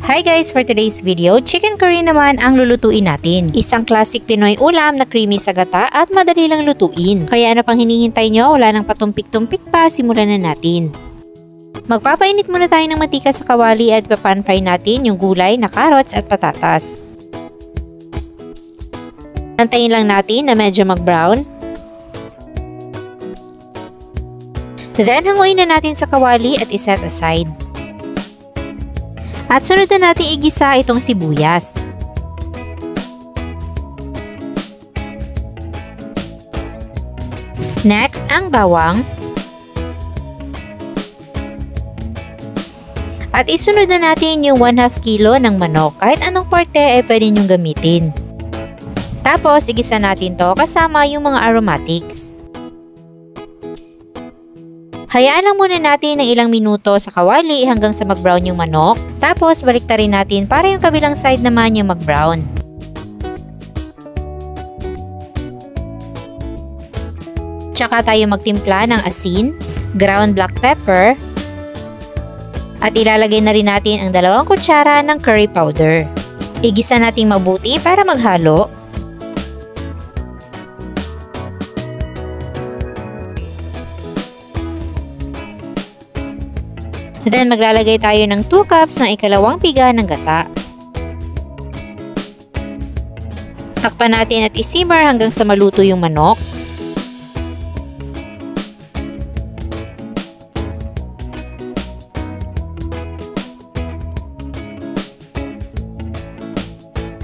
Hi guys! For today's video, chicken curry naman ang lulutuin natin. Isang classic Pinoy ulam na creamy sa gata at madali lang lutuin. Kaya ano pang hinihintay nyo? Wala nang patumpik-tumpik pa, simulan na natin. Magpapainit muna tayo ng mantika sa kawali at pan fry natin yung gulay na carrots at patatas. Antayin lang natin na medyo mag-brown. Then hanguin na natin sa kawali at iset aside. At sunod na natin igisa itong sibuyas. Next, ang bawang. At isunod na natin yung 1/2 kilo ng manok. Kahit anong parte ay pwede nyong gamitin. Tapos, igisa natin to kasama yung mga aromatics. Hayaan lang muna natin ng ilang minuto sa kawali hanggang sa mag-brown yung manok. Tapos, baliktarin natin para yung kabilang side naman yung mag-brown. Tsaka tayo magtimpla ng asin, ground black pepper, at ilalagay na rin natin ang 2 kutsara ng curry powder. Igisa natin mabuti para maghalo. Then maglalagay tayo ng 2 cups ng ikalawang piga ng gata. Takpan natin at isimmer hanggang sa maluto yung manok.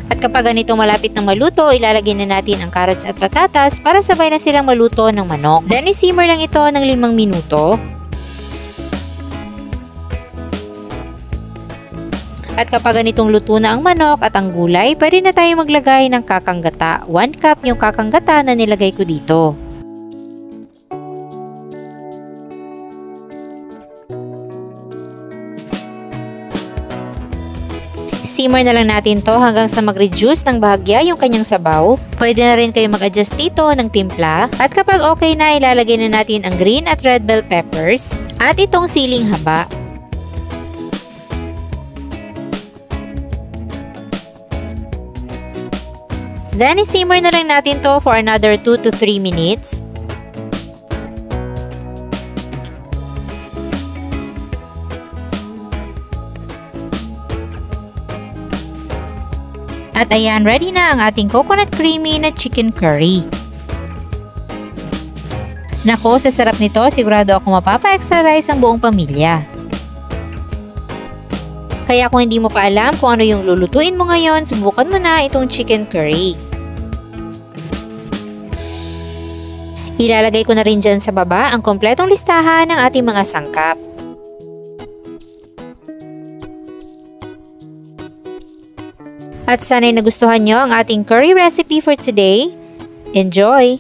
At kapag ganito malapit na maluto, ilalagay na natin ang carrots at patatas para sabay na silang maluto ng manok. Then isimmer lang ito ng 5 minuto. At kapag ganitong luto na ang manok at ang gulay, pwede na tayo maglagay ng kakang gata. 1 cup yung kakang gata na nilagay ko dito. Simmer na lang natin to hanggang sa mag-reduce ng bahagya yung kanyang sabaw. Pwede na rin kayo mag-adjust dito ng timpla. At kapag okay na, ilalagay na natin ang green at red bell peppers at itong siling haba. Then, isimmer na lang natin to for another 2 to 3 minutes. At ayan, ready na ang ating coconut creamy na chicken curry. Nako, sa sarap nito, sigurado ako mapapa-extra-rice ang buong pamilya. Kaya kung hindi mo pa alam kung ano yung lulutuin mo ngayon, subukan mo na itong chicken curry. Ilalagay ko na rin dyan sa baba ang kompletong listahan ng ating mga sangkap. At sana'y nagustuhan nyo ang ating curry recipe for today. Enjoy!